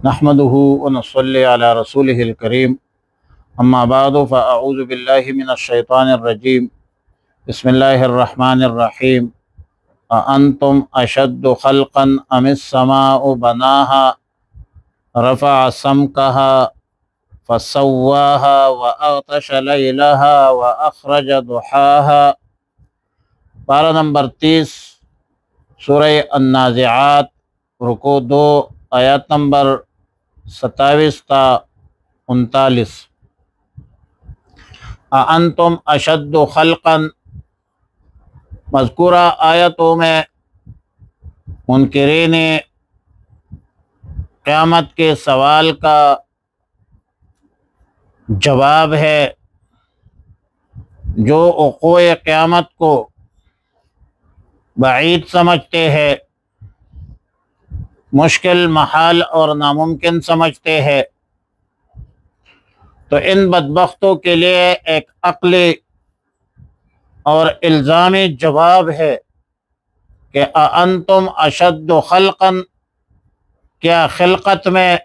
نحمده ونصلي على رسوله الكريم اما بعد فاعوذ بالله من الشيطان الرجيم بسم الله الرحمن الرحيم أأنتم أشد خلقا أم السماء بناها رفع سمكها فسواها وأغطش ليلها وأخرج ضحاها۔ پارہ نمبر 30 سورہ النازعات، رکوع 2، آیات نمبر 27 تا 39۔ اَأَنْتُمْ أَشَدُّ خَلْقًا، مذکورہ آیتوں میں منکرین قیامت کے سوال کا جواب ہے، جو وقوع قیامت کو بعید سمجھتے ہیں، مشکل محال اور ناممکن سمجھتے ہیں۔ تو ان بدبختوں کے لیے ایک عقلی اور الزامی جواب ہے کہ اَأَنْتُمْ أَشَدُّ خَلْقًا، کیا خلقت میں،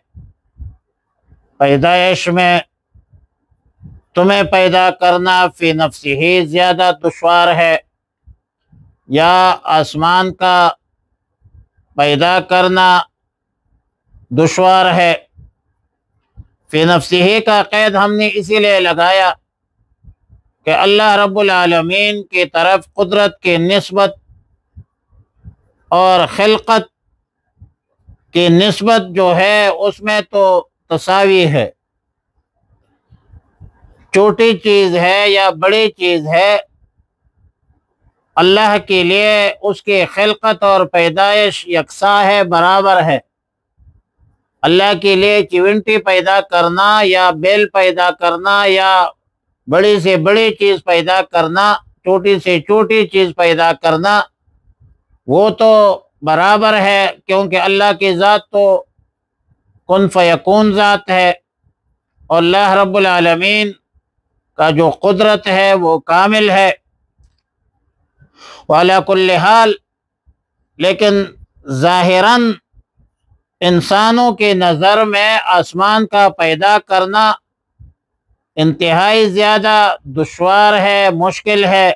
پیدائش میں تمہیں پیدا کرنا فی نفسہ ہی زیادہ دشوار ہے، یا آسمان کا پیدا کرنا دشوار ہے؟ فی نفسہ ہی کا قید ہم نے اسی لیے لگایا کہ اللہ رب العالمین کی طرف قدرت کی نسبت اور خلقت کی نسبت جو ہے اس میں تو تساوی ہے، چھوٹی چیز ہے یا بڑی چیز ہے، اللہ کے لیے اس کی خلقت اور پیدائش یکساں ہے، برابر ہے۔ اللہ کے لیے چیونٹی پیدا کرنا یا بیل پیدا کرنا یا بڑی سے بڑی چیز پیدا کرنا، چھوٹی سے چھوٹی چیز پیدا کرنا، وہ تو برابر ہے، کیونکہ اللہ کی ذات تو کن فیکون ذات ہے، اور اللہ رب العالمین کا جو قدرت ہے وہ کامل ہے۔ وعلی کل حال، لیکن ظاہراً انسانوں کی نظر میں آسمان کا پیدا کرنا انتہائی زیادہ دشوار ہے، مشکل ہے۔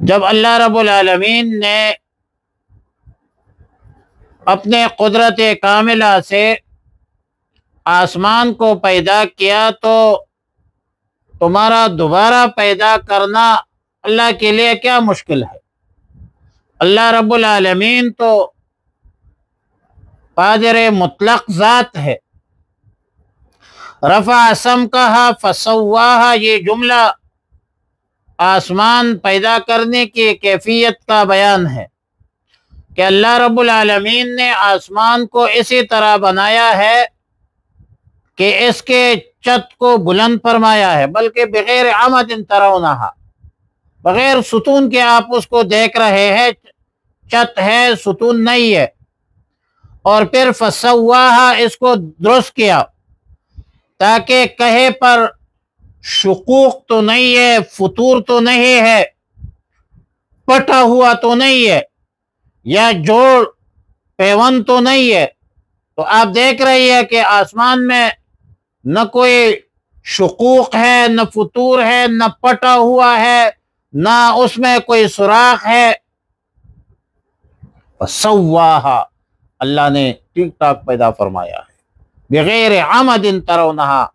جب اللہ رب العالمین نے اپنے قدرت کاملہ سے آسمان کو پیدا کیا، تو تمہارا دوبارہ پیدا کرنا اللہ کے لیے کیا مشکل ہے؟ اللہ رب العالمین تو قادر مطلق ذات ہے۔ رفع سمکہا فسواہا، یہ جملہ آسمان پیدا کرنے کی کیفیت کا بیان ہے کہ اللہ رب العالمین نے آسمان کو اسی طرح بنایا ہے کہ اس کے چھت کو بلند فرمایا ہے، بلکہ بغیر عمد ترونہا، بغیر ستون کے آپ اس کو دیکھ رہے ہیں، چھت ہے، ستون نہیں ہے۔ اور پھر فسواہا، اس کو درست کیا تاکہ کہیں پر شقوق تو نہیں ہے، فطور تو نہیں ہے، پٹا ہوا تو نہیں ہے، یا جوڑ پیون تو نہیں ہے۔ تو آپ دیکھ رہی ہے کہ آسمان میں نہ کوئی شقوق ہے، نہ فطور ہے، نہ پٹا ہوا ہے، نہ اس میں کوئی سوراخ ہے۔ فسواہا، اللہ نے ٹھیک ٹھاک پیدا فرمایا ہے، بغیر عمد ترونہا،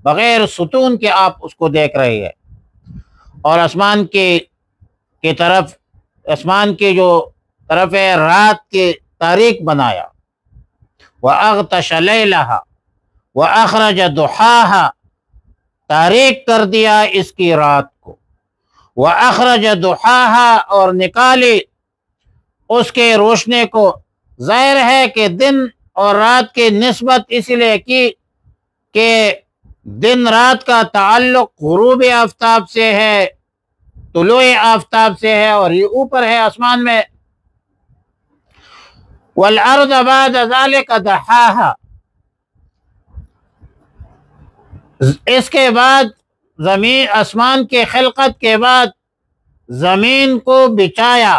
بغیر ستون کے آپ اس کو دیکھ رہے ہیں۔ اور آسمان کی طرف، آسمان کی جو طرف ہے، رات کی تاریک بنایا۔ وَأَغْطَشَ لَيْلَهَا وَأَخْرَجَ ضُحَاهَا، تاریک کر دیا اس کی رات کو۔ وَأَخْرَجَ ضُحَاهَا، اور نکالی اس کے روشنی کو۔ ظاہر ہے کہ دن اور رات کی نسبت اس لیے کی کہ دن رات کا تعلق غروب آفتاب سے ہے، طلوع آفتاب سے ہے، اور یہ اوپر ہے آسمان میں۔ وَالْأَرْضَ بَعْدَ ذَلِكَ دَحَاهَا، اس کے بعد زمین، آسمان کے خلقت کے بعد زمین کو بچھایا۔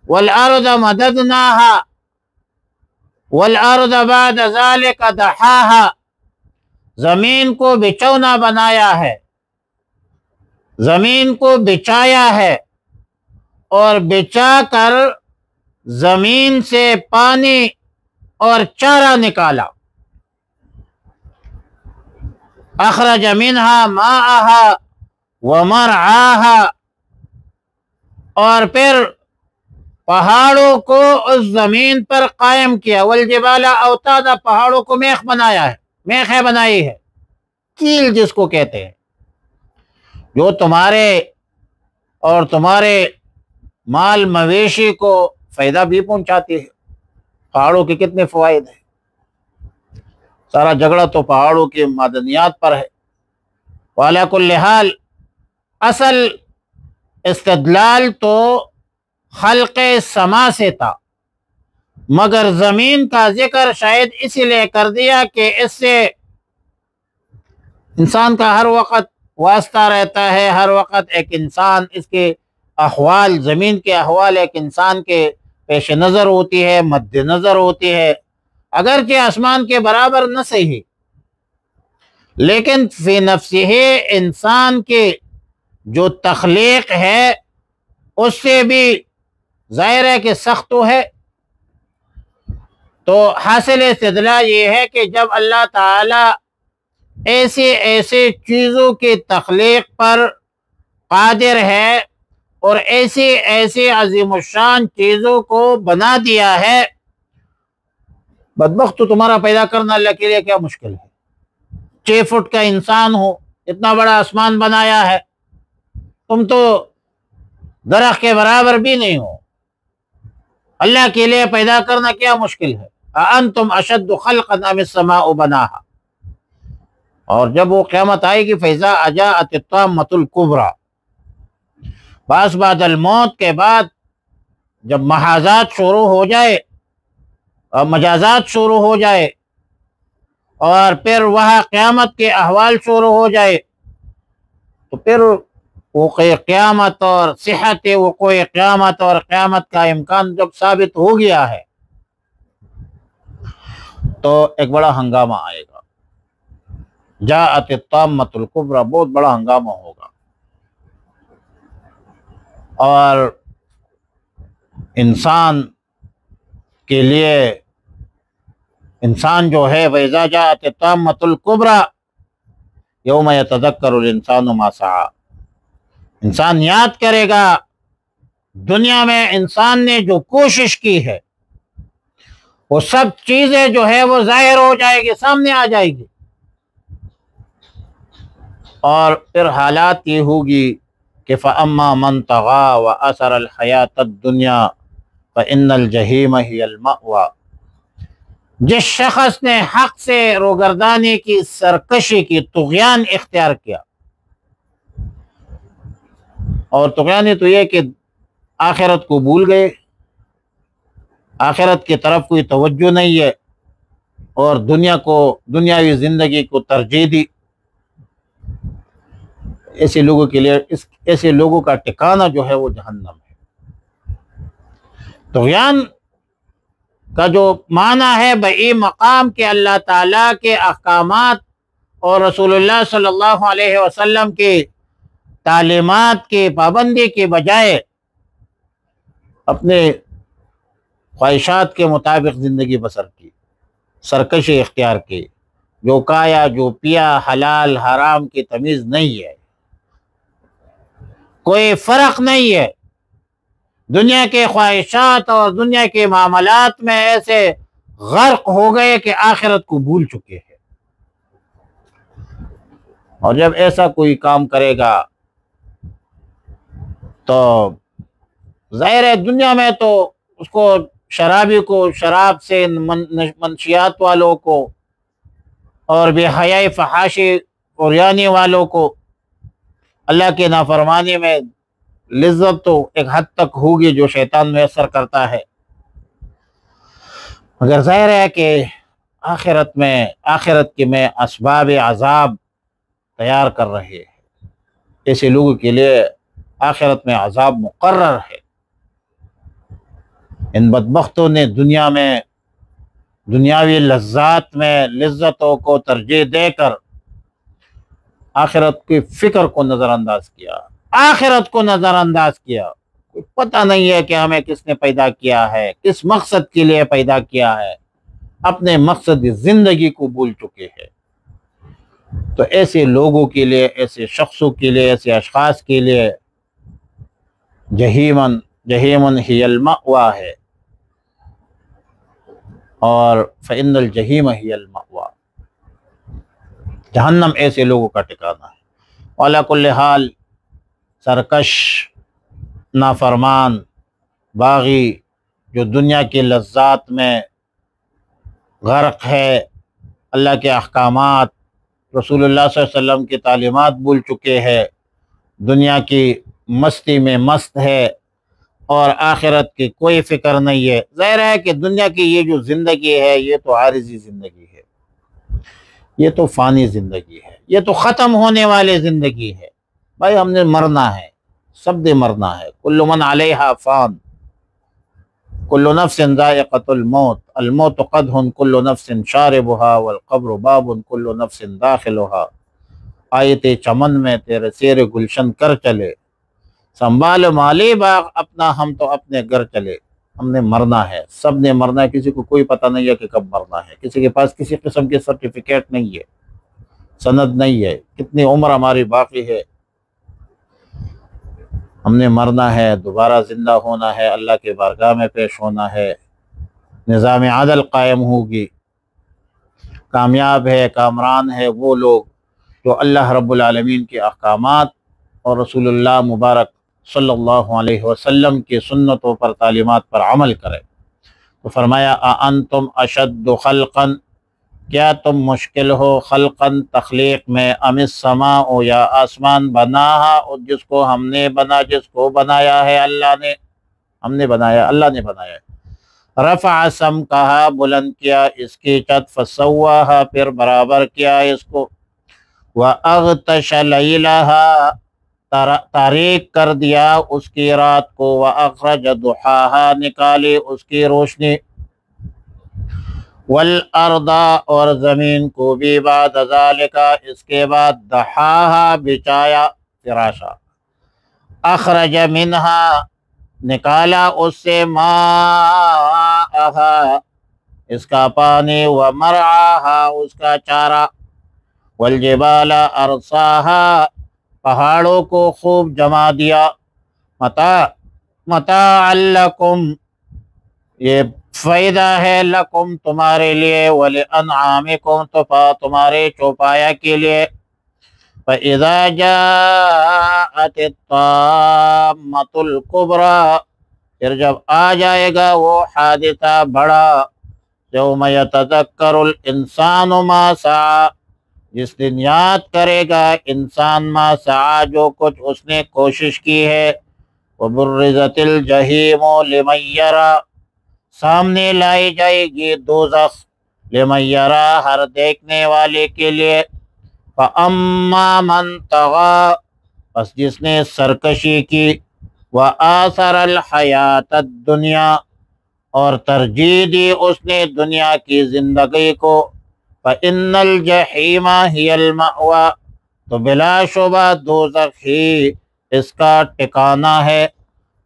وَالْأَرْضَ مَدَدْنَاهَا، والارض بعد ذلك دحاها، زمین کو بچھونا بنایا ہے، زمین کو بچھایا ہے اور بچھا کر زمین سے پانی اور چارہ نکالا، اخرج منها ماءها ومرعاها، اور پھر پہاڑوں کو اس زمین پر قائم کیا، والجبال اوتادا، پہاڑوں کو میخ بنایا ہے، میخیں بنائی ہے، کیل جس کو کہتے ہیں، جو تمہارے اور تمہارے مال مویشی کو فائدہ بھی پہنچاتی ہے۔ پہاڑوں کے کتنے فوائد ہیں، سارا جھگڑا تو پہاڑوں کی معدنیات پر ہے۔ وعلی کل حال اصل استدلال تو خلق سما سے تھا، مگر زمین کا ذکر شاید اسی لیے کر دیا کہ اس سے انسان کا ہر وقت واسطہ رہتا ہے، ہر وقت ایک انسان، اس کے احوال، زمین کے احوال ایک انسان کے پیش نظر ہوتی ہے، مد نظر ہوتی ہے، اگرچہ آسمان کے برابر نہ صحیح، لیکن فی نفسہ انسان کے جو تخلیق ہے اس سے بھی ظاہر ہے کہ سخت تو ہے۔ تو حاصل استدلال یہ ہے کہ جب اللہ تعالی ایسے چیزوں کی تخلیق پر قادر ہے اور ایسی عظیم الشان چیزوں کو بنا دیا ہے، بدبخت تو تمہارا پیدا کرنا اللہ کے لیے کیا مشکل ہے؟ 6 فٹ کا انسان ہو، اتنا بڑا آسمان بنایا ہے، تم تو درخت کے برابر بھی نہیں ہو، اللہ کے لیے پیدا کرنا کیا مشکل ہے؟ اَأَنْتُمْ أَشَدُّ خَلْقًا أَمِ السَّمَاءُ بَنَاهَا۔ اور جب وہ قیامت آئے گی فَإِذَا أَجَاءَتِ الطَّامَّةُ الْكُبْرَى، بعد الموت کے بعد جب محاذات شروع ہو جائے اور مجازات شروع ہو جائے اور پھر وہاں قیامت کے احوال شروع ہو جائے، تو پھر وقوع قیامت اور صحت وقوع قیامت اور قیامت کا امکان جب ثابت ہو گیا ہے تو ایک بڑا ہنگامہ آئے گا، جاءت الطامۃ الکبریٰ، بہت بڑا ہنگامہ ہوگا، اور انسان کے لیے، انسان جو ہے وَإِذَا جَاءَتِ الطَّامَّةُ الْكُبْرَى يَوْمَ يَتَذَكَّرُ الْإِنسَانُ مَا سَعَىٰ، انسان یاد کرے گا دنیا میں انسان نے جو کوشش کی ہے، وہ سب چیزیں جو ہے وہ ظاہر ہو جائے گی، سامنے آ جائے گی، اور پھر حالات یہ ہوگی کہ فَأَمَّا مَنْ طَغَىٰ وَأَثَرَ الْحَيَاةَ الدُّنْيَا فَإِنَّ الْجَحِيمَ هِيَ الْمَأْوَىٰ، جس شخص نے حق سے روگردانی کی، سرکشی کی، طغیان اختیار کیا، اور طغیان تو یہ کہ آخرت کو بھول گئے، آخرت کی طرف کوئی توجہ نہیں ہے، اور دنیا کو، دنیاوی زندگی کو ترجیح دی، ایسے لوگوں کے لیے، ایسے لوگوں کا ٹھکانہ جو ہے وہ جہنم ہے۔ طغیان کا جو معنی ہے بئی مقام کہ اللہ تعالیٰ کے احکامات اور رسول اللہ صلی اللہ علیہ وسلم کی تعلیمات کی پابندی کے بجائے اپنے خواہشات کے مطابق زندگی بسر کی، سرکشی اختیار کی، جو کھایا جو پیا، حلال حرام کی تمیز نہیں ہے، کوئی فرق نہیں ہے، دنیا کے خواہشات اور دنیا کے معاملات میں ایسے غرق ہو گئے کہ آخرت کو بھول چکے ہیں۔ اور جب ایسا کوئی کام کرے گا تو ظاہر ہے دنیا میں تو اس کو، شرابی کو شراب سے، منشیات والوں کو اور بے حیائی فحاشی عریانی والوں کو اللہ کے نافرمانی میں لذت تو ایک حد تک ہوگی جو شیطان میسر کرتا ہے، مگر ظاہر ہے کہ آخرت کے میں اسباب عذاب تیار کر رہے ہیں، ایسے لوگوں کے لیے آخرت میں عذاب مقرر ہے۔ ان بدبختوں نے دنیا میں دنیاوی لذات میں لذتوں کو ترجیح دے کر آخرت کی فکر کو نظر انداز کیا، آخرت کو نظر انداز کیا۔ کوئی پتہ نہیں ہے کہ ہمیں کس نے پیدا کیا ہے، کس مقصد کے لیے پیدا کیا ہے، اپنے مقصد زندگی کو بھول چکے ہیں۔ تو ایسے لوگوں کے لیے، ایسے شخصوں کے لیے، ایسے اشخاص کے لیے جہیمن ہی المأویٰ ہے، اور فإن الجحیم ہی المأویٰ، جہنم ایسے لوگوں کا ٹھکانہ ہے۔ وعلی کل حال سرکش، نافرمان، باغی، جو دنیا کی لذات میں غرق ہے، اللہ کے احکامات، رسول اللہ صلی اللہ علیہ وسلم کی تعلیمات بھول چکے ہیں، دنیا کی مستی میں مست ہے اور آخرت کی کوئی فکر نہیں ہے۔ ظاہر ہے کہ دنیا کی یہ جو زندگی ہے یہ تو عارضی زندگی ہے، یہ تو فانی زندگی ہے، یہ تو ختم ہونے والی زندگی ہے۔ بھائی ہم نے مرنا ہے، سب نے مرنا ہے۔ کل من علیہا فان، کل نفس ذائقۃ الموت، الموت قدح کل نفس شاربها والقبر باب کل نفس داخلها۔ آیت چمن میں تیرے سیر گلشن کر چلے، سنبھال مالی باغ اپنا، ہم تو اپنے گھر چلے۔ ہم نے مرنا ہے، سب نے مرنا ہے، کسی کو کوئی پتہ نہیں ہے کہ کب مرنا ہے، کسی کے پاس کسی قسم کی سرٹیفکیٹ نہیں ہے، سند نہیں ہے، کتنی عمر ہماری باقی ہے۔ ہم نے مرنا ہے، دوبارہ زندہ ہونا ہے، اللہ کے بارگاہ میں پیش ہونا ہے، نظام عدل قائم ہوگی۔ کامیاب ہے، کامران ہے وہ لوگ جو اللہ رب العالمین کے احکامات اور رسول اللہ مبارک صلی اللہ علیہ وسلم کی سنتوں پر، تعلیمات پر عمل کرے۔ تو فرمایا اَأَنْتُمْ أَشَدُّ خَلْقًا، کیا تم مشکل ہو خلقاً تخلیق میں، ام السماء، یا آسمان بناہا، جس کو ہم نے بنا، جس کو بنایا ہے اللہ نے، ہم نے بنایا، اللہ نے بنایا ہے۔ رفع سمکہا، بلند کیا اس کی چھت، فسواہا، پھر برابر کیا اس کو، وَأَغْطَشَ لَيْلَهَا، تاریک کر دیا اس کی رات کو، وَأَخْرَجَ ضُحَاهَا، نکالی اس کی روشنی، والارض، اور زمین کو بھی، بعد ذالک، اس کے بعد، دحاہا، بچایا، فراشا، اخرج منہا، نکالا اس سے، ماءہا، اس کا پانی، ومرعاہا، اس کا چارہ، والجبال ارساہا، پہاڑوں کو خوب جما دیا، متاعا لکم، یہ فائدہ ہے، لکم تمہارے لیے، ولانعامکم، تمہارے چوپایا کے لیے۔ فَإِذَا جَاءَتِ الطَّامَّةُ الْكُبْرَى، پھر جب آ جائے گا وہ حادثہ بڑا، یوم یتذکر الانسان ما سعی، جس دن یاد کرے گا انسان ما سعی، جو کچھ اس نے کوشش کی ہے، وبرزت الجحیم لمن یری، سامنے لائی جائے گی دوزخ، لمن یری، ہر دیکھنے والے کے لیے، فَأَمَّا مَنْ طَغَى، پس جس نے سرکشی کی، وَآثَرَ الْحَيَاةَ الدُّنْيَا، اور ترجیح دی اس نے دنیا کی زندگی کو، فَإِنَّ الْجَحِيمَ هِيَ الْمَأْوَى، تو بلا شبہ دوزخ ہی اس کا ٹھکانہ ہے۔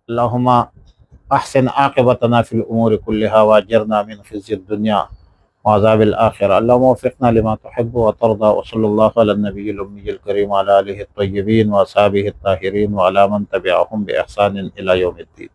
اللہم احسن عاقبتنا فی الامور کلہا، واجرنا من خزی الدنیا وعذاب الآخرہ، اللہم وفقنا لما تحب وترضى، وصلی اللہ علی النبی الامی الکریم وعلی آلہ الطیبین واصحابہ الطاہرین وعلی من تبعہم بإحسان الی یوم الدین۔